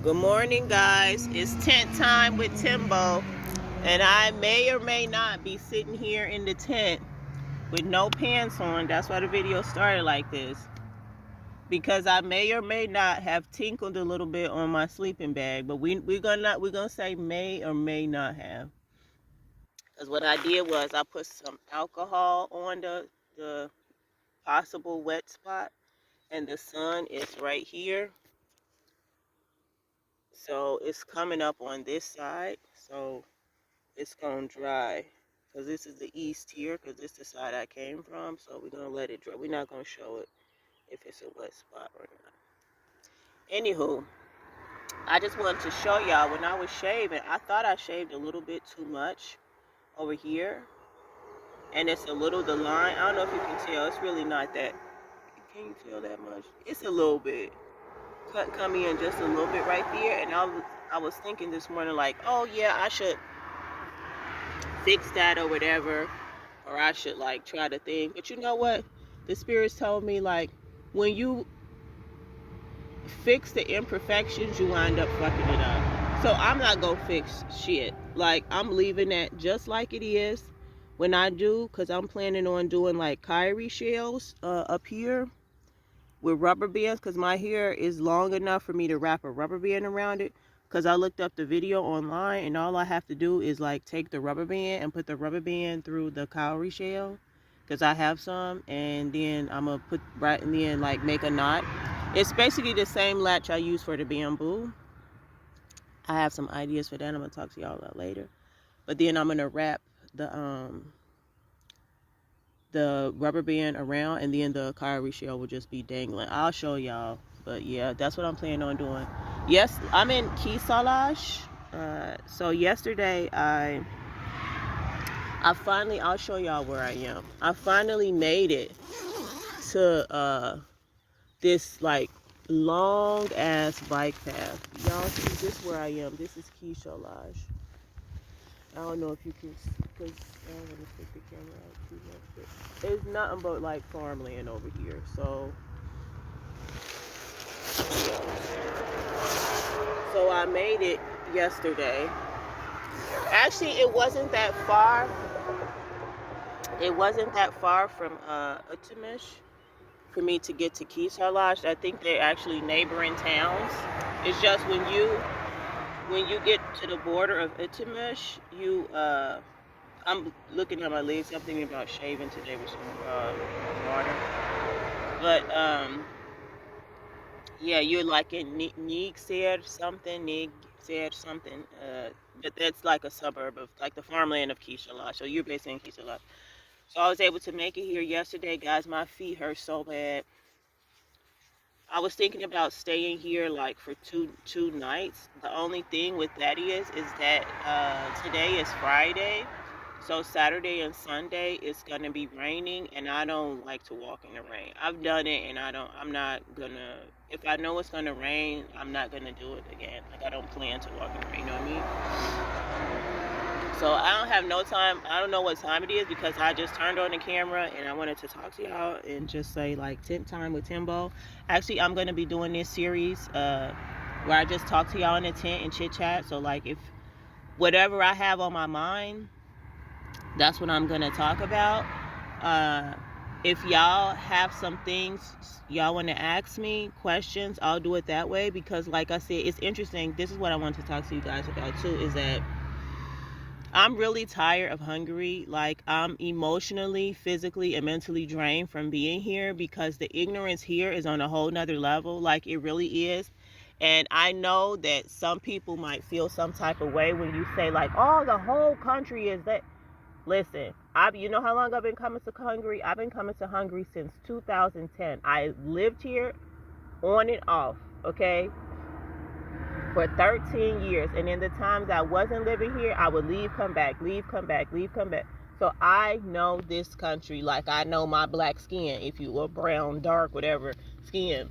Good morning, guys. It's tent time with Timbo, and I may or may not be sitting here in the tent with no pants on. That's why the video started like this, because I may or may not have tinkled a little bit on my sleeping bag, but we're gonna say may or may not have. Because what I did was I put some alcohol on the possible wet spot, and the sun is right here. So it's coming up on this side, so it's gonna dry. Because this is the east here, because this is the side I came from, so we're gonna let it dry. We're not gonna show it if it's a wet spot or not. Anywho, I just wanted to show y'all when I was shaving, I thought I shaved a little bit too much over here. And it's a little, the line, I don't know if you can tell, it's really not that, can you tell that much? It's a little bit. Cut coming in just a little bit right there, and I was thinking this morning like, oh yeah, I should fix that or whatever, or I should like try to think. But you know what? The spirits told me like, when you fix the imperfections, you wind up fucking it up. So I'm not gonna fix shit. Like, I'm leaving that just like it is when I do, because I'm planning on doing like Kyrie shells up here with rubber bands, because my hair is long enough for me to wrap a rubber band around it. Because I looked up the video online, and all I have to do is like take the rubber band and put the rubber band through the cowrie shell, because I have some, and then I'm gonna put right in the end, like make a knot. It's basically the same latch I use for the bamboo. I have some ideas for that. I'm gonna talk to y'all about later. But then I'm gonna wrap the rubber band around, and then the cowrie shell will just be dangling. I'll show y'all, but yeah, that's what I'm planning on doing. Yes, I'm in Kisalaj. So yesterday I finally, I'll show y'all where I am. I finally made it to this like long ass bike path. Y'all see this where I am. This is Kisalaj. I don't know if you can, because I don't want to stick the camera out too much, but it's nothing but like farmland over here. So I made it yesterday. Actually, it wasn't that far. It wasn't that far from Utimish for me to get to Kisalaj. I think they're actually neighboring towns. It's just when you get to the border of Itimish, I'm looking at my legs. I'm thinking about shaving today with some water. But yeah, you're like in Nigser something. But that's like a suburb of like the farmland of Kisalaj. So you're based in Kisalaj. So I was able to make it here yesterday, guys. My feet hurt so bad. I was thinking about staying here like for two nights. The only thing with that is that today is Friday, so Saturday and Sunday it's gonna be raining, and I don't like to walk in the rain. I've done it, and I'm not gonna. If I know it's gonna rain, I'm not gonna do it again. Like, I don't plan to walk in the rain. You know what I mean? So I don't have no time. I don't know what time it is, because I just turned on the camera and I wanted to talk to y'all and just say like tent time with Timbo. Actually, I'm going to be doing this series where I just talk to y'all in the tent and chit chat. So like, if whatever I have on my mind, that's what I'm going to talk about. If y'all have some things y'all want to ask me, questions, I'll do it that way, because like I said, it's interesting. This is what I want to talk to you guys about too, is that I'm really tired of Hungary. Like, I'm emotionally, physically, and mentally drained from being here, because the ignorance here is on a whole nother level. Like, it really is. And I know that some people might feel some type of way when you say like, oh, the whole country is that. Listen, you know how long I've been coming to Hungary? I've been coming to Hungary since 2010. I lived here on and off, okay, for 13 years. And in the times I wasn't living here, I would leave, come back, leave, come back, leave, come back. So I know this country like I know my black skin, if you were brown, dark, whatever skin.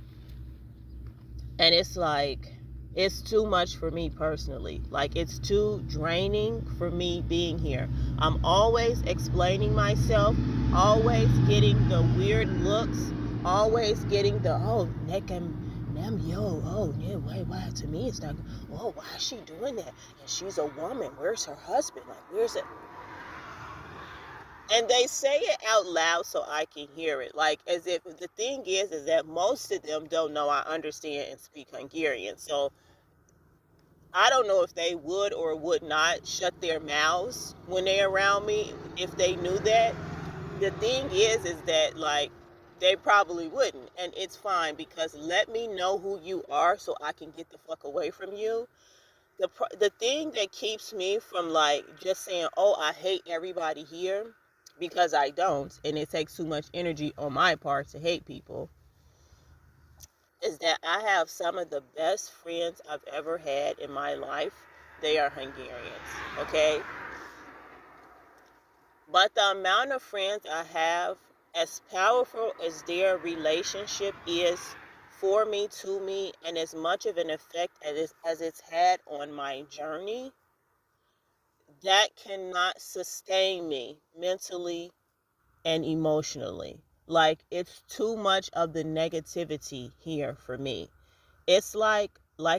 And it's like, it's too much for me personally. Like, it's too draining for me being here. I'm always explaining myself, always getting the weird looks, always getting the, oh, them, oh, yeah, why, to me, it's not, oh, why is she doing that? And she's a woman. Where's her husband? Like, where's it? And they say it out loud so I can hear it. Like, as if the thing is that most of them don't know I understand and speak Hungarian. So I don't know if they would or would not shut their mouths when they're around me if they knew that. The thing is that, like, they probably wouldn't. And it's fine, because let me know who you are so I can get the fuck away from you. The thing that keeps me from, like, just saying, oh, I hate everybody here, because I don't, and it takes too much energy on my part to hate people, is that I have some of the best friends I've ever had in my life. They are Hungarians, okay? But the amount of friends I have, as powerful as their relationship is for me, to me, and as much of an effect as it's had on my journey, that cannot sustain me mentally and emotionally. Like, it's too much of the negativity here for me. It's like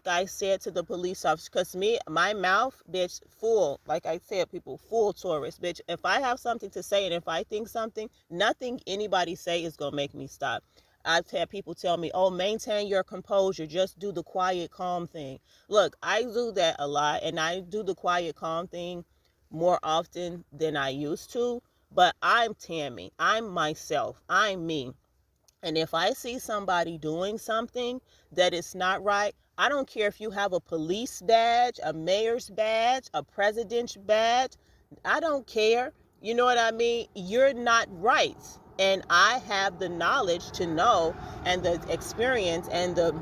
I said to the police officer, because my mouth, bitch, full, like I said, people, full tourists, bitch. If I have something to say and if I think something, nothing anybody say is gonna make me stop. I've had people tell me, oh, maintain your composure, just do the quiet, calm thing. Look, I do that a lot, and I do the quiet, calm thing more often than I used to, but I'm Tammy. I'm myself. I'm me. And if I see somebody doing something that is not right, I don't care if you have a police badge, a mayor's badge, a president's badge. I don't care. You know what I mean? You're not right. And I have the knowledge to know, and the experience and the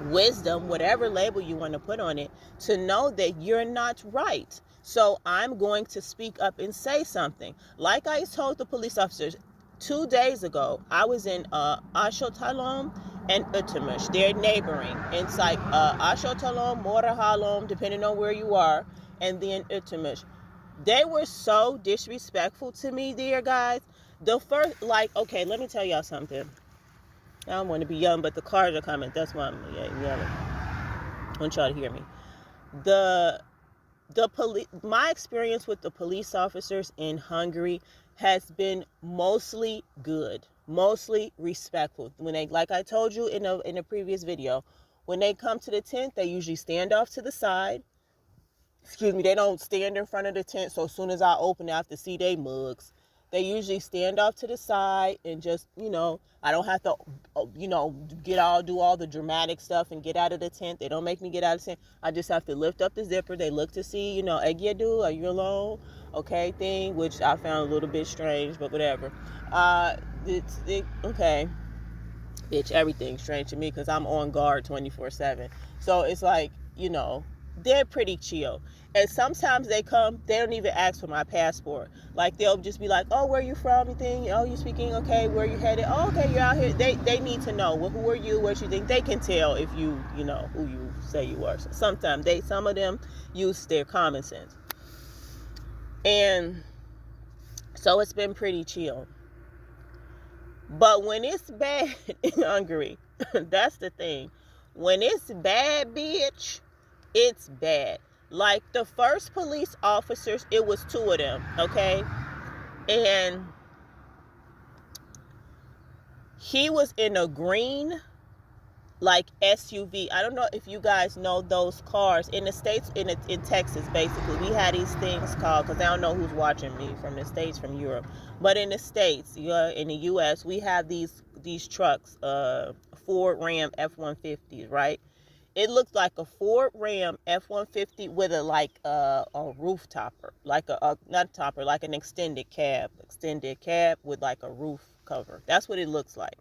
wisdom, whatever label you want to put on it, to know that you're not right. So I'm going to speak up and say something. Like I told the police officers 2 days ago, I was in Ashotalom and Utamish. They're neighboring. It's like Ashotalom, Morahalom, depending on where you are, and then Utamish. They were so disrespectful to me there, guys. The first, like, okay, let me tell y'all something. I don't want to be yelling, but the cars are coming. That's why I'm yelling. I want y'all to hear me. The police. My experience with the police officers in Hungary has been mostly good, mostly respectful. When they, like I told you in a previous video, when they come to the tent, they usually stand off to the side. Excuse me, they don't stand in front of the tent. So as soon as I open, I have to see they mugs. They usually stand off to the side and just, I don't have to, do all the dramatic stuff and get out of the tent. They don't make me get out of the tent. I just have to lift up the zipper. They look to see, Egyedu, are you alone? Okay, thing, which I found a little bit strange, but whatever. Okay. Bitch, everything's strange to me because I'm on guard 24/7. So it's like, they're pretty chill. And sometimes they come, they don't even ask for my passport. Like, they'll just be like, oh, where you from? Anything? Oh, you speaking? Okay, where you headed? Oh, okay, you're out here. They need to know, well, who are you? What you think? They can tell if you know, who you say you are. So sometimes some of them use their common sense. And so it's been pretty chill. But when it's bad in Hungary, that's the thing. When it's bad, bitch, it's bad. Like, the first police officers, it was 2 of them, okay? And he was in a green, like, SUV. I don't know if you guys know those cars. In the States, in Texas, basically, we had these things called, because I don't know who's watching me from the States, from Europe. But in the States, in the U.S., we have these trucks, Ford Ram F-150s, right? It looked like a Ford Ram F-150 with a roof topper, like not a topper, like an extended cab with like a roof cover. That's what it looks like.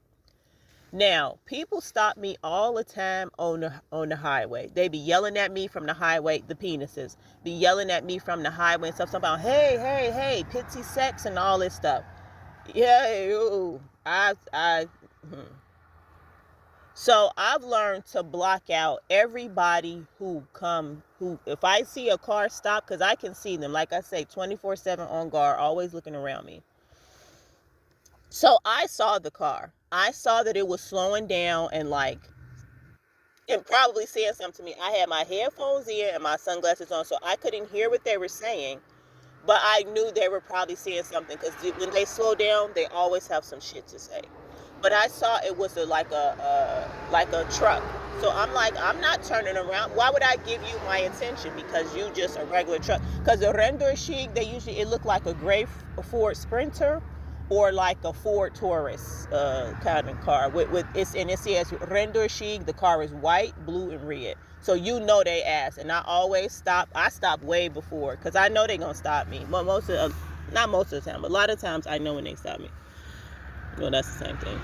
Now, people stop me all the time on the highway. They be yelling at me from the highway. The penises be yelling at me from the highway and stuff about, hey, pitsy sex and all this stuff. Yeah, So I've learned to block out everybody who, if I see a car stop, because I can see them, like I say, 24/7 on guard, always looking around me. So I saw the car. I saw that it was slowing down and, like, and probably saying something to me. I had my headphones in and my sunglasses on, so I couldn't hear what they were saying, but I knew they were probably saying something because when they slow down, they always have some shit to say. But I saw it was like a truck. So I'm like, I'm not turning around. Why would I give you my attention? Because you just a regular truck. Because the render chic, they usually it looked like a gray Ford Sprinter or like a Ford Taurus kind of car with it's and it says render chic. The car is white, blue, and red. So you know they ask, and I always stop. I stop way before because I know they gonna stop me. But not most of the time, but a lot of times I know when they stop me. Well, that's the same thing.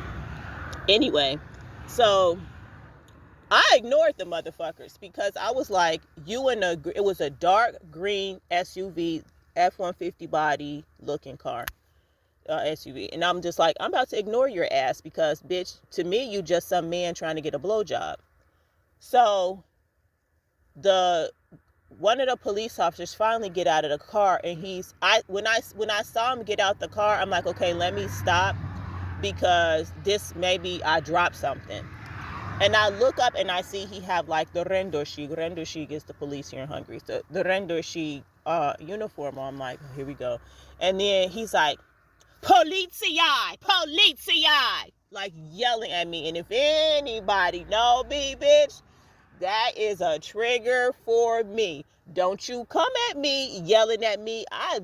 Anyway, so I ignored the motherfuckers because I was like, it was a dark green SUV, F-150 body looking car, SUV. And I'm just like, I'm about to ignore your ass because, bitch, to me, you just some man trying to get a blowjob. So the one of the police officers finally get out of the car, and when I saw him get out the car, I'm like, okay, let me stop because this maybe I dropped something. And I look up and I see he have like the rendőrség. Rendőrség is the police here in Hungary. So the rendőrség uniform on. I'm like, oh, here we go. And then he's like, Poliziai! Poliziai! Like yelling at me. And if anybody know me, bitch, that is a trigger for me. Don't you come at me yelling at me. I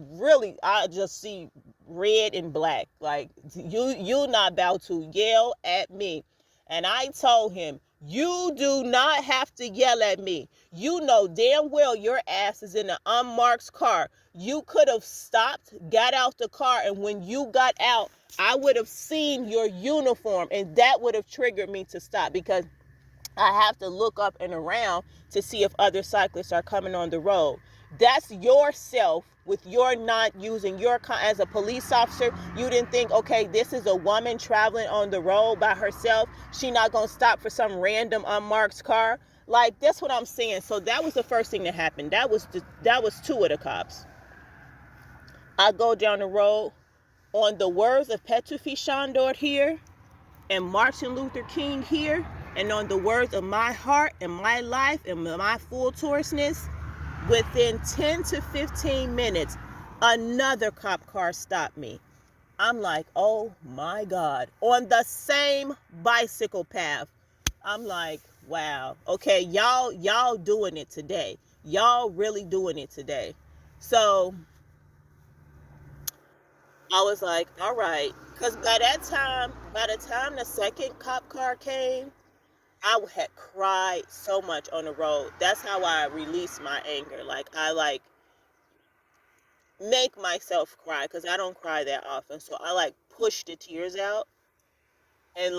just see red and black. Like you not about to yell at me. And I told him, you do not have to yell at me. You know damn well your ass is in an unmarked car. You could have stopped, got out the car, and when you got out, I would have seen your uniform, and that would have triggered me to stop because I have to look up and around to see if other cyclists are coming on the road. That's yourself with your not using your as a police officer. You didn't think, okay, this is a woman traveling on the road by herself. She not gonna stop for some random unmarked car. Like that's what I'm saying. So that was the first thing that happened. That was two of the cops. I go down the road on the words of pt.1 here and Martin Luther King here, and on the words of my heart and my life and my full Taurusness, within 10 to 15 minutes, another cop car stopped me. I'm like, oh my God, on the same bicycle path. I'm like, wow, okay, y'all doing it today. Y'all really doing it today. So I was like, all right, because by the time the second cop car came, I had cried so much on the road. That's how I release my anger. Like I make myself cry because I don't cry that often. So I push the tears out and